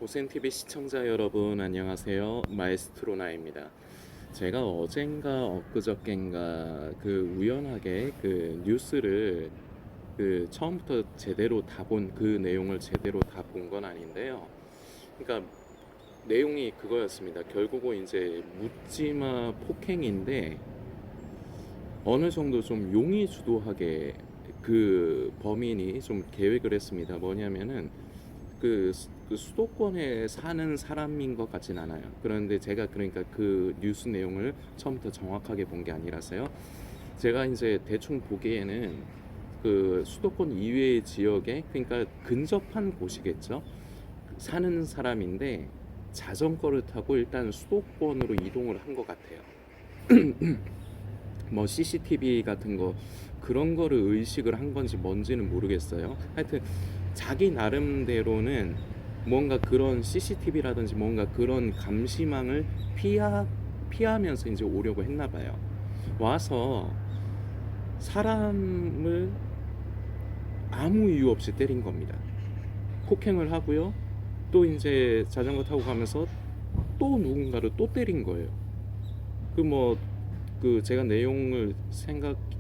고센TV 시청자 여러분 안녕하세요. 마에스트로나입니다. 제가 어젠가 엊그저껜가 우연하게 뉴스를 처음부터 제대로 다 본 그 내용을 제대로 다 본 건 아닌데요. 그러니까 내용이 그거였습니다. 결국은 이제 묻지마 폭행인데 어느 정도 좀 용의 주도하게 그 범인이 좀 계획을 했습니다. 뭐냐면은 그 수도권에 사는 사람인 것 같진 않아요. 그런데 제가 그러니까 그 뉴스 내용을 처음부터 정확하게 본 게 아니라서요. 제가 이제 대충 보기에는 그 수도권 이외의 지역에 그러니까 근접한 곳이겠죠. 사는 사람인데 자전거를 타고 일단 수도권으로 이동을 한 것 같아요. 뭐 CCTV 같은 거 그런 거를 의식을 한 건지 뭔지는 모르겠어요. 하여튼 자기 나름대로는 뭔가 그런 CCTV라든지 뭔가 그런 감시망을 피하면서 이제 오려고 했나 봐요. 와서 사람을 아무 이유 없이 때린 겁니다. 폭행을 하고요. 또 이제 자전거 타고 가면서 또 누군가를 또 때린 거예요. 제가 내용을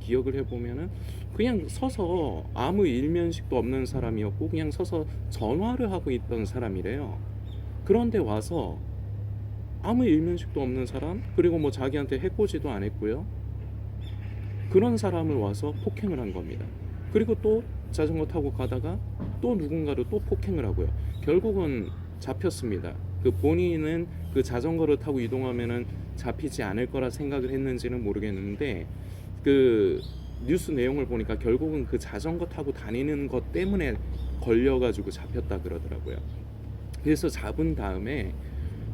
기억을 해보면은 그냥 서서 아무 일면식도 없는 사람이었고 그냥 서서 전화를 하고 있던 사람이래요. 그런데 와서 아무 일면식도 없는 사람, 그리고 뭐 자기한테 해코지도 안 했고요. 그런 사람을 와서 폭행을 한 겁니다. 그리고 또 자전거 타고 가다가 또 누군가를 또 폭행을 하고요. 결국은 잡혔습니다. 본인은 그 자전거를 타고 이동하면은 잡히지 않을 거라 생각을 했는지는 모르겠는데 그 뉴스 내용을 보니까 결국은 그 자전거 타고 다니는 것 때문에 걸려가지고 잡혔다 그러더라고요. 그래서 잡은 다음에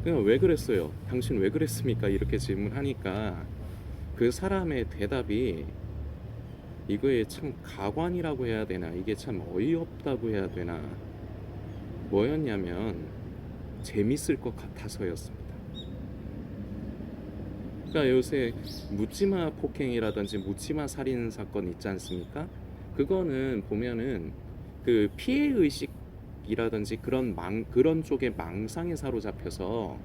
그냥 왜 그랬어요? 당신 왜 그랬습니까? 이렇게 질문하니까 그 사람의 대답이 이거에 참 가관이라고 해야 되나 이게 참 어이없다고 해야 되나 뭐였냐면 재밌을 것 같아서였습니다. 그러니까 요새 묻지마 폭행이라든지 묻지마 살인 사건 있지 않습니까? 그거는 보면은 그 피해 의식이라든지 그런 쪽에 망상에 사로잡혀서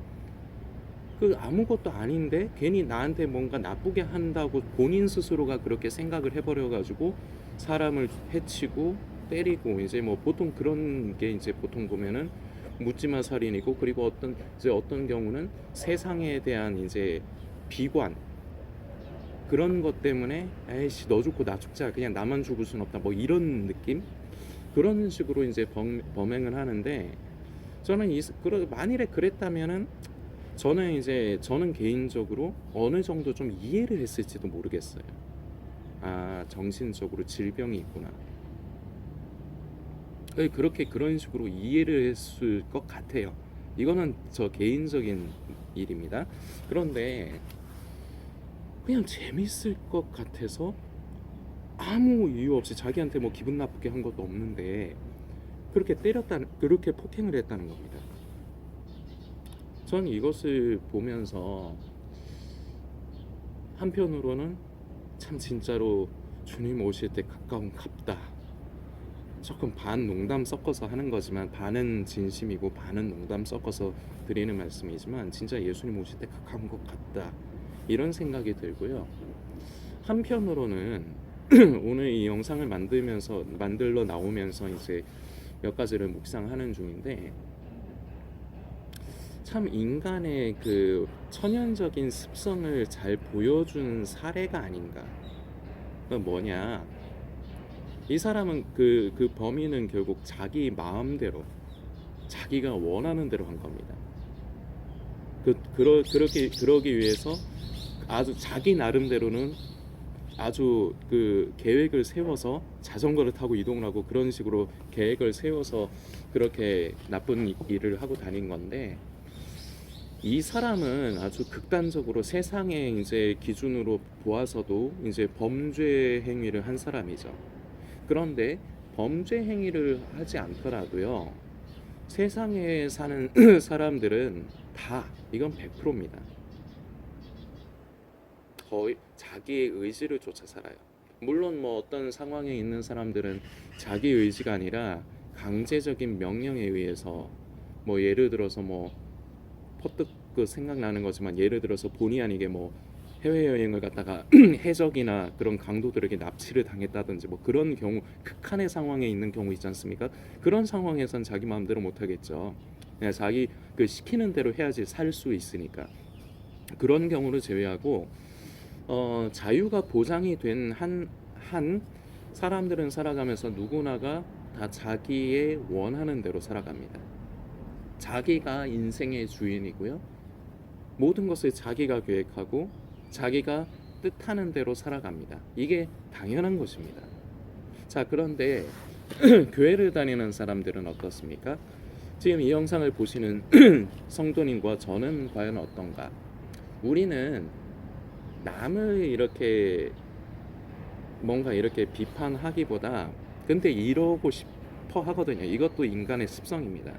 아무것도 아닌데 괜히 나한테 뭔가 나쁘게 한다고 본인 스스로가 그렇게 생각을 해버려 가지고 사람을 해치고 때리고 이제 뭐 보통 그런 게 이제 보통 보면은 묻지마 살인이고, 그리고 어떤 경우는 세상에 대한 이제 비관, 그런 것 때문에 에이씨 너 죽고 나 죽자, 그냥 나만 죽을 순 없다, 뭐 이런 느낌, 그런 식으로 이제 범행을 하는데 저는 만일에 그랬다면은 저는 개인적으로 어느 정도 좀 이해를 했을지도 모르겠어요. 아, 정신적으로 질병이 있구나. 그렇게 그런 식으로 이해를 했을 것 같아요. 이거는 저 개인적인 일입니다. 그런데 그냥 재밌을 것 같아서 아무 이유 없이 자기한테 뭐 기분 나쁘게 한 것도 없는데 그렇게 폭행을 했다는 겁니다. 전 이것을 보면서 한편으로는 참 진짜로 주님 오실 때 가까운 갑다. 조금 반 농담 섞어서 하는 거지만 반은 진심이고 반은 농담 섞어서 드리는 말씀이지만 진짜 예수님 오실 때 가까운 것 같다. 이런 생각이 들고요. 한편으로는 오늘 이 영상을 만들러 나오면서 이제 몇 가지를 묵상하는 중인데 참 인간의 그 천연적인 습성을 잘 보여준 사례가 아닌가. 뭐냐, 이 사람은 그 범인은 결국 자기 마음대로 자기가 원하는 대로 한 겁니다. 그러기 위해서 아주 자기 나름대로는 아주 계획을 세워서 자전거를 타고 이동을 하고 그런 식으로 계획을 세워서 그렇게 나쁜 일을 하고 다닌 건데, 이 사람은 아주 극단적으로 세상의 이제 기준으로 보아서도 이제 범죄 행위를 한 사람이죠. 그런데 범죄 행위를 하지 않더라도요, 세상에 사는 사람들은 다 이건 100%입니다. 거의 자기의 의지를 쫓아 살아요. 물론 뭐 어떤 상황에 있는 사람들은 자기 의지가 아니라 강제적인 명령에 의해서 뭐 예를 들어서 뭐 퍼뜩 그 생각나는 거지만, 예를 들어서 본의 아니게 뭐 해외여행을 갔다가 해적이나 그런 강도들에게 납치를 당했다든지 뭐 그런 경우, 극한의 상황에 있는 경우 있지 않습니까? 그런 상황에선 자기 마음대로 못 하겠죠. 그냥 자기 그 시키는 대로 해야지 살 수 있으니까. 그런 경우를 제외하고 자유가 보장이 된 한 사람들은 살아가면서 누구나가 다 자기의 원하는 대로 살아갑니다. 자기가 인생의 주인이고요. 모든 것을 자기가 계획하고 자기가 뜻하는 대로 살아갑니다. 이게 당연한 것입니다. 자, 그런데 교회를 다니는 사람들은 어떻습니까? 지금 이 영상을 보시는 성도님과 저는 과연 어떤가? 우리는 남을 이렇게 뭔가 이렇게 비판하기보다 근데 이러고 싶어 하거든요. 이것도 인간의 습성입니다.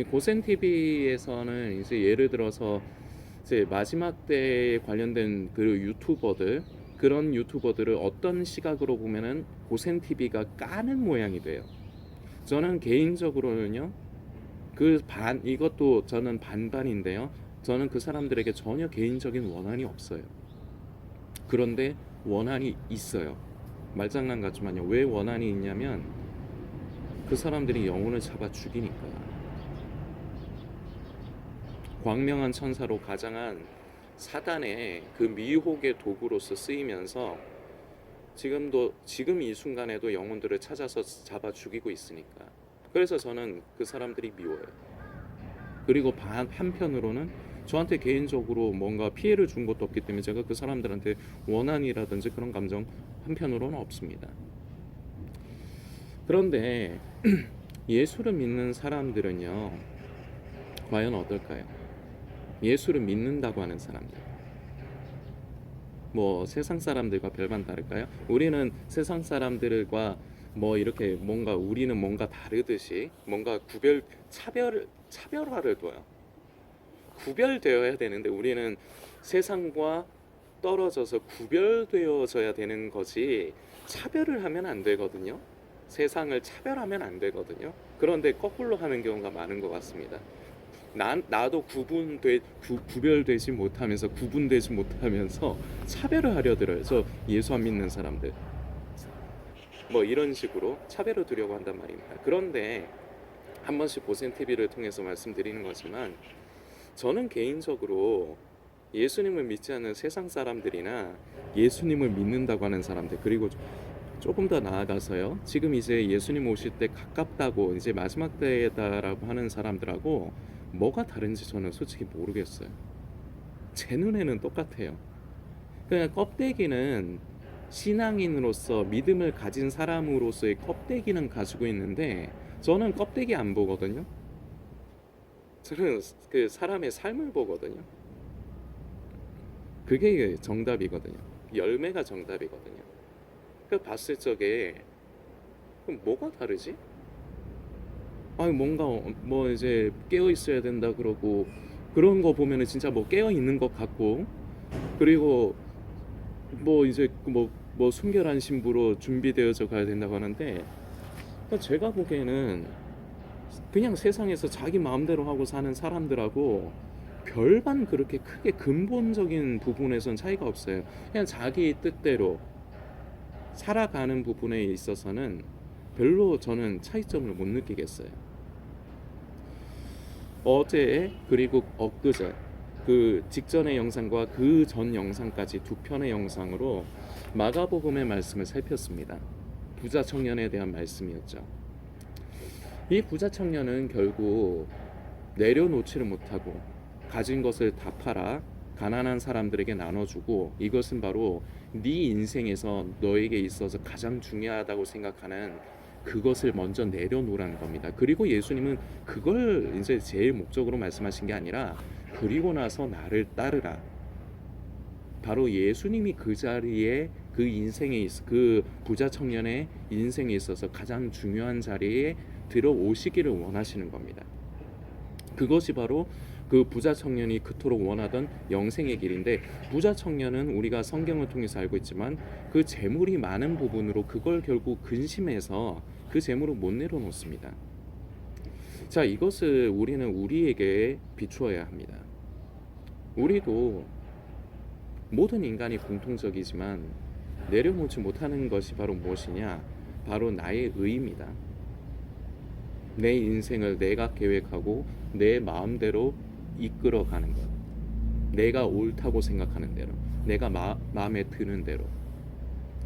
고센 TV에서는 이제 예를 들어서 이제 마지막 때에 관련된 그 유튜버들, 그런 유튜버들을 어떤 시각으로 보면은 고센 TV가 까는 모양이 돼요. 저는 개인적으로는요, 이것도 저는 반반인데요. 저는 그 사람들에게 전혀 개인적인 원한이 없어요. 그런데 원한이 있어요. 말장난 같지만요. 왜 원한이 있냐면 그 사람들이 영혼을 잡아 죽이니까. 광명한 천사로 가장한 사단의 그 미혹의 도구로서 쓰이면서 지금 이 순간에도 영혼들을 찾아서 잡아 죽이고 있으니까. 그래서 저는 그 사람들이 미워요. 그리고 한편으로는 저한테 개인적으로 뭔가 피해를 준 것도 없기 때문에 제가 그 사람들한테 원한이라든지 그런 감정 한편으로는 없습니다. 그런데 예수를 믿는 사람들은요, 과연 어떨까요? 예수를 믿는다고 하는 사람들, 뭐 세상 사람들과 별반 다를까요? 우리는 세상 사람들과 뭐 이렇게 뭔가 우리는 뭔가 다르듯이 뭔가 차별화를 둬요. 구별되어야 되는데 우리는 세상과 떨어져서 구별되어져야 되는 거지, 차별을 하면 안 되거든요. 세상을 차별하면 안 되거든요. 그런데 거꾸로 하는 경우가 많은 것 같습니다. 나도 구별되지 못하면서 구분되지 못하면서 차별을 하려 들어요. 저 예수 안 믿는 사람들 뭐 이런 식으로 차별을 두려고 한단 말입니다. 그런데 한 번씩 고센 TV를 통해서 말씀드리는 거지만, 저는 개인적으로 예수님을 믿지 않는 세상 사람들이나 예수님을 믿는다고 하는 사람들, 그리고 조금 더 나아가서요, 지금 이제 예수님 오실 때 가깝다고, 이제 마지막 때다라고 하는 사람들하고 뭐가 다른지 저는 솔직히 모르겠어요. 제 눈에는 똑같아요. 그냥 껍데기는 신앙인으로서 믿음을 가진 사람으로서의 껍데기는 가지고 있는데, 저는 껍데기 안 보거든요. 저는 그 사람의 삶을 보거든요. 그게 정답이거든요. 열매가 정답이거든요. 그 봤을 적에 그럼 뭐가 다르지? 아니 뭔가 뭐 이제 깨어 있어야 된다 그러고, 그런 거 보면은 진짜 뭐 깨어 있는 것 같고, 그리고 뭐 이제 뭐 순결한 신부로 준비되어져 가야 된다고 하는데, 제가 보기에는 그냥 세상에서 자기 마음대로 하고 사는 사람들하고 별반 그렇게 크게 근본적인 부분에선 차이가 없어요. 그냥 자기 뜻대로 살아가는 부분에 있어서는 별로 저는 차이점을 못 느끼겠어요. 어제 그리고 엊그제, 그 직전의 영상과 그 전 영상까지 두 편의 영상으로 마가복음의 말씀을 살폈습니다. 부자 청년에 대한 말씀이었죠. 이 부자 청년은 결국 내려놓지를 못하고 가진 것을 다 팔아 가난한 사람들에게 나눠주고, 이것은 바로 네 인생에서 너에게 있어서 가장 중요하다고 생각하는 그것을 먼저 내려놓으라는 겁니다. 그리고 예수님은 그걸 이제 제일 목적으로 말씀하신 게 아니라, 그리고 나서 나를 따르라. 바로 예수님이 그 자리에, 그 인생에 그 부자 청년의 인생에 있어서 가장 중요한 자리에 들어오시기를 원하시는 겁니다. 그것이 바로 그 부자 청년이 그토록 원하던 영생의 길인데, 부자 청년은 우리가 성경을 통해서 알고 있지만 그 재물이 많은 부분으로 그걸 결국 근심해서 그 재물을 못 내려놓습니다. 자, 이것을 우리는 우리에게 비추어야 합니다. 우리도 모든 인간이 공통적이지만 내려놓지 못하는 것이 바로 무엇이냐? 바로 나의 의입니다. 내 인생을 내가 계획하고 내 마음대로 이끌어가는 것. 내가 옳다고 생각하는 대로, 내가 마음에 드는 대로.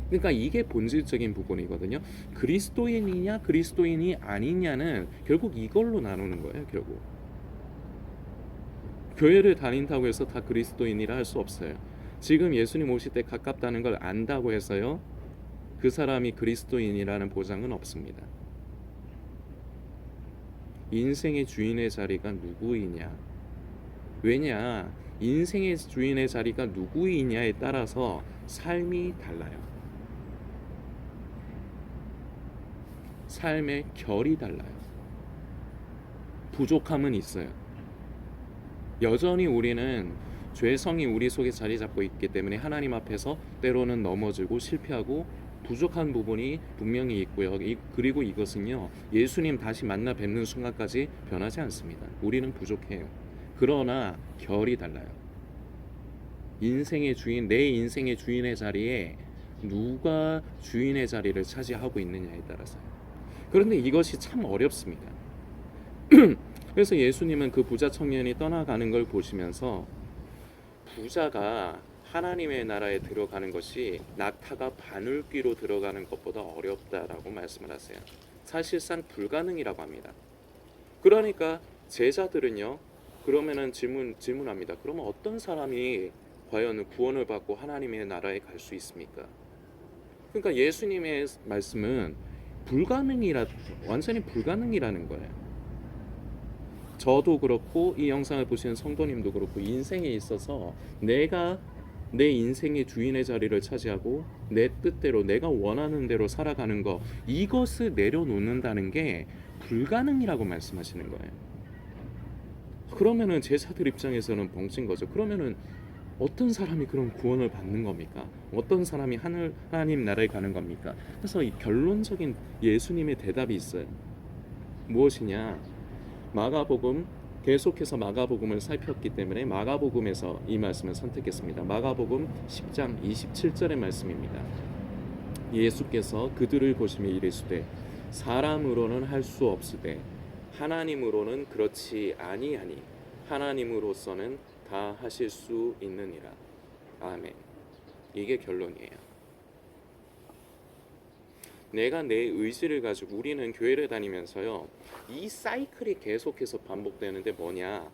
그러니까 이게 본질적인 부분이거든요. 그리스도인이냐 그리스도인이 아니냐는 결국 이걸로 나누는 거예요. 결국 교회를 다닌다고 해서 다 그리스도인이라 할 수 없어요. 지금 예수님 오실 때 가깝다는 걸 안다고 해서요, 그 사람이 그리스도인이라는 보장은 없습니다. 인생의 주인의 자리가 누구이냐? 왜냐? 인생의 주인의 자리가 누구이냐에 따라서 삶이 달라요. 삶의 결이 달라요. 부족함은 있어요. 여전히 우리는 죄성이 우리 속에 자리 잡고 있기 때문에 하나님 앞에서 때로는 넘어지고 실패하고 부족한 부분이 분명히 있고요. 그리고 이것은요, 예수님 다시 만나 뵙는 순간까지 변하지 않습니다. 우리는 부족해요. 그러나 결이 달라요. 인생의 주인, 내 인생의 주인의 자리에 누가 주인의 자리를 차지하고 있느냐에 따라서요. 그런데 이것이 참 어렵습니다. 그래서 예수님은 그 부자 청년이 떠나가는 걸 보시면서 부자가 하나님의 나라에 들어가는 것이 낙타가 바늘귀로 들어가는 것보다 어렵다라고 말씀을 하세요. 사실상 불가능이라고 합니다. 그러니까 제자들은요, 그러면은 질문합니다. 그러면 어떤 사람이 과연 구원을 받고 하나님의 나라에 갈 수 있습니까? 그러니까 예수님의 말씀은 완전히 불가능이라는 거예요. 저도 그렇고 이 영상을 보시는 성도님도 그렇고 인생에 있어서 내가 내 인생의 주인의 자리를 차지하고 내 뜻대로 내가 원하는 대로 살아가는 거, 이것을 내려놓는다는 게 불가능이라고 말씀하시는 거예요. 그러면은 제자들 입장에서는 벙친 거죠. 그러면은 어떤 사람이 그런 구원을 받는 겁니까? 어떤 사람이 하나님 나라에 가는 겁니까? 그래서 이 결론적인 예수님의 대답이 있어요. 무엇이냐? 마가복음, 계속해서 마가복음을 살폈기 때문에 마가복음에서 이 말씀을 선택했습니다. 마가복음 10장 27절의 말씀입니다. 예수께서 그들을 보시며 이르시되 사람으로는 할 수 없으되 하나님으로는 그렇지 아니하니 하나님으로서는 다 하실 수 있느니라. 아멘. 이게 결론이에요. 내가 내 의지를 가지고, 우리는 교회를 다니면서요, 이 사이클이 계속해서 반복되는데 뭐냐?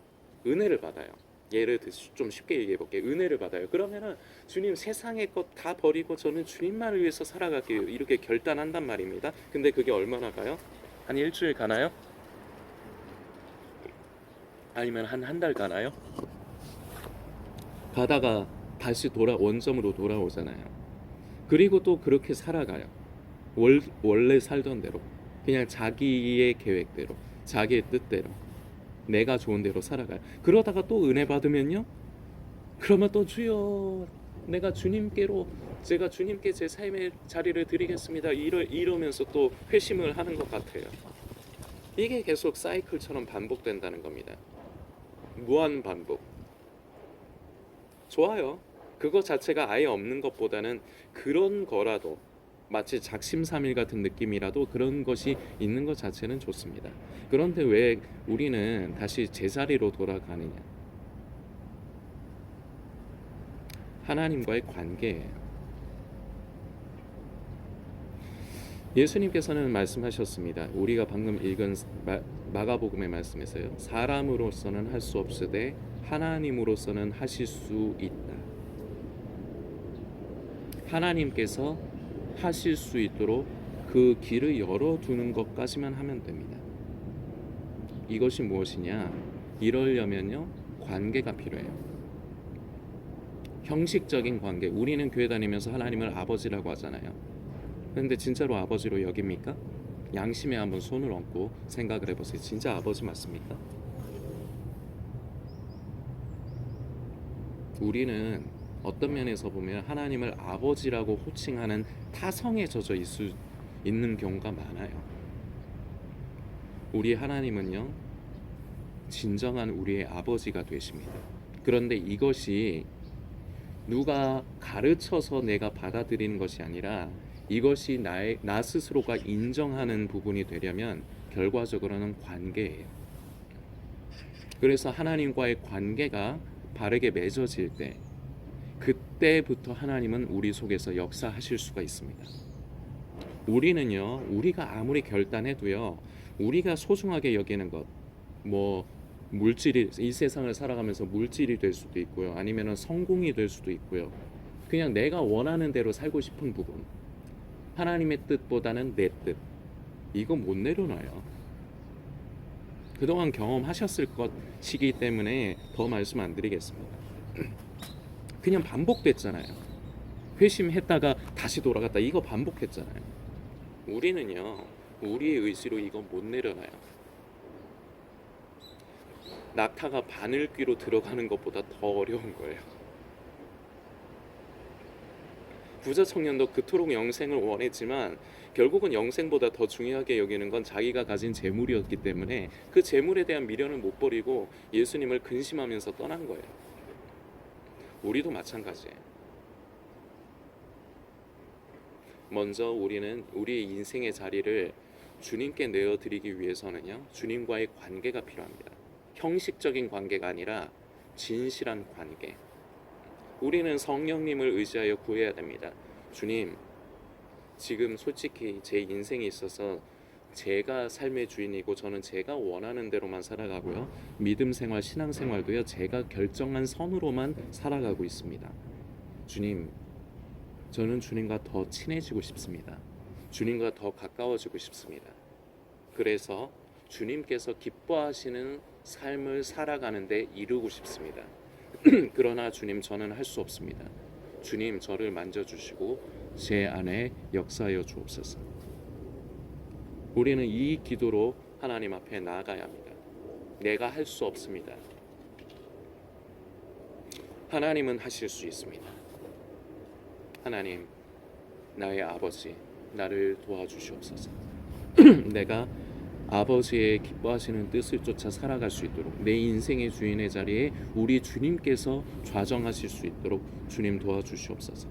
은혜를 받아요. 예를 들어서 좀 쉽게 얘기해 볼게요. 은혜를 받아요. 그러면은 주님, 세상의 것 다 버리고 저는 주님만을 위해서 살아갈게요, 이렇게 결단한단 말입니다. 근데 그게 얼마나 가요? 한 일주일 가나요? 아니면 한 달 가나요? 가다가 다시 원점으로 돌아오잖아요. 그리고 또 그렇게 살아가요. 원래 살던 대로, 그냥 자기의 계획대로, 자기의 뜻대로, 내가 좋은 대로 살아가요. 그러다가 또 은혜 받으면요, 그러면 또 주여, 제가 주님께 제 삶의 자리를 드리겠습니다, 이러면서 또 회심을 하는 것 같아요. 이게 계속 사이클처럼 반복된다는 겁니다. 무한 반복. 좋아요. 그것 자체가 아예 없는 것보다는 그런 거라도, 마치 작심삼일 같은 느낌이라도 그런 것이 있는 것 자체는 좋습니다. 그런데 왜 우리는 다시 제자리로 돌아가느냐? 하나님과의 관계예요. 예수님께서는 말씀하셨습니다. 우리가 방금 읽은 마가복음의 말씀에서요, 사람으로서는 할 수 없으되 하나님으로서는 하실 수 있다. 하나님께서 하실 수 있도록 그 길을 열어두는 것까지만 하면 됩니다. 이것이 무엇이냐? 이러려면요, 관계가 필요해요. 형식적인 관계. 우리는 교회 다니면서 하나님을 아버지라고 하잖아요. 그런데 진짜로 아버지로 여깁니까? 양심에 한번 손을 얹고 생각을 해보세요. 진짜 아버지 맞습니까? 우리는 어떤 면에서 보면 하나님을 아버지라고 호칭하는 타성에 젖어 있는 경우가 많아요. 우리 하나님은요, 진정한 우리의 아버지가 되십니다. 그런데 이것이 누가 가르쳐서 내가 받아들이는 것이 아니라 이것이 나 스스로가 인정하는 부분이 되려면 결과적으로는 관계예요. 그래서 하나님과의 관계가 바르게 맺어질 때 그때부터 하나님은 우리 속에서 역사하실 수가 있습니다. 우리는요, 우리가 아무리 결단해도요, 우리가 소중하게 여기는 것, 뭐 물질이, 이 세상을 살아가면서 물질이 될 수도 있고요, 아니면은 성공이 될 수도 있고요, 그냥 내가 원하는 대로 살고 싶은 부분, 하나님의 뜻보다는 내 뜻, 이거 못 내려놔요. 그동안 경험하셨을 것이기 때문에 더 말씀 안 드리겠습니다. 그냥 반복됐잖아요. 회심했다가 다시 돌아갔다, 이거 반복했잖아요. 우리는요, 우리의 의지로 이거 못 내려놔요. 낙타가 바늘귀로 들어가는 것보다 더 어려운 거예요. 부자 청년도 그토록 영생을 원했지만 결국은 영생보다 더 중요하게 여기는 건 자기가 가진 재물이었기 때문에 그 재물에 대한 미련을 못 버리고 예수님을 근심하면서 떠난 거예요. 우리도 마찬가지예요. 먼저 우리는 우리의 인생의 자리를 주님께 내어드리기 위해서는요, 주님과의 관계가 필요합니다. 형식적인 관계가 아니라 진실한 관계. 우리는 성령님을 의지하여 구해야 됩니다. 주님, 지금 솔직히 제 인생에 있어서 제가 삶의 주인이고 저는 제가 원하는 대로만 살아가고요, 믿음 생활, 신앙 생활도요, 제가 결정한 선으로만 살아가고 있습니다. 주님, 저는 주님과 더 친해지고 싶습니다. 주님과 더 가까워지고 싶습니다. 그래서 주님께서 기뻐하시는 삶을 살아가는데 이루고 싶습니다. 그러나 주님, 저는 할 수 없습니다. 주님, 저를 만져주시고 제 안에 역사하여 주옵소서. 우리는 이 기도로 하나님 앞에 나아가야 합니다. 내가 할 수 없습니다. 하나님은 하실 수 있습니다. 하나님, 나의 아버지, 나를 도와주시옵소서. 내가 아버지의 기뻐하시는 뜻을 쫓아 살아갈 수 있도록, 내 인생의 주인의 자리에 우리 주님께서 좌정하실 수 있도록 주님 도와주시옵소서.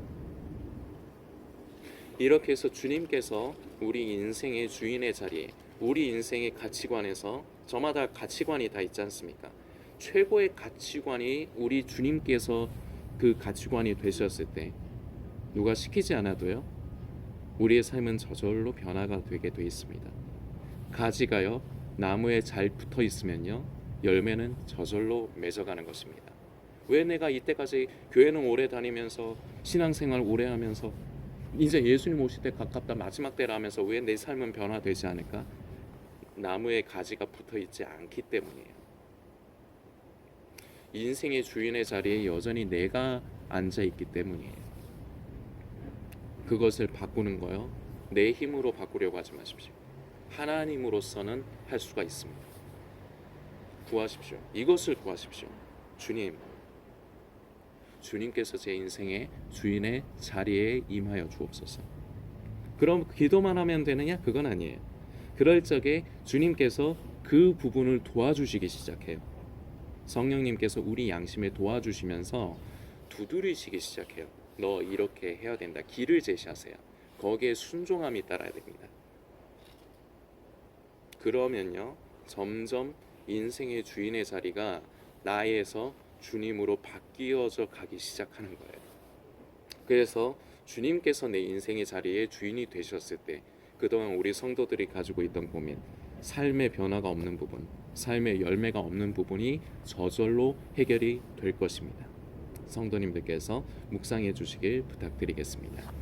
이렇게 해서 주님께서 우리 인생의 주인의 자리에, 우리 인생의 가치관에서, 저마다 가치관이 다 있지 않습니까? 최고의 가치관이 우리 주님께서 그 가치관이 되셨을 때 누가 시키지 않아도요, 우리의 삶은 저절로 변화가 되게 돼 있습니다. 가지가요, 나무에 잘 붙어 있으면요, 열매는 저절로 맺어가는 것입니다. 왜 내가 이때까지 교회는 오래 다니면서 신앙생활 오래 하면서 이제 예수님 오실 때 가깝다, 마지막 때라 하면서 왜 내 삶은 변화되지 않을까? 나무에 가지가 붙어 있지 않기 때문이에요. 인생의 주인의 자리에 여전히 내가 앉아 있기 때문이에요. 그것을 바꾸는 거요, 내 힘으로 바꾸려고 하지 마십시오. 하나님으로서는 할 수가 있습니다. 구하십시오. 이것을 구하십시오. 주님, 주님께서 제 인생의 주인의 자리에 임하여 주옵소서. 그럼 기도만 하면 되느냐? 그건 아니에요. 그럴 적에 주님께서 그 부분을 도와주시기 시작해요. 성령님께서 우리 양심에 도와주시면서 두드리시기 시작해요. 너 이렇게 해야 된다. 길을 제시하세요. 거기에 순종함이 따라야 됩니다. 그러면요, 점점 인생의 주인의 자리가 나에서 주님으로 바뀌어져 가기 시작하는 거예요. 그래서 주님께서 내 인생의 자리에 주인이 되셨을 때 그동안 우리 성도들이 가지고 있던 고민, 삶의 변화가 없는 부분, 삶의 열매가 없는 부분이 저절로 해결이 될 것입니다. 성도님들께서 묵상해 주시길 부탁드리겠습니다.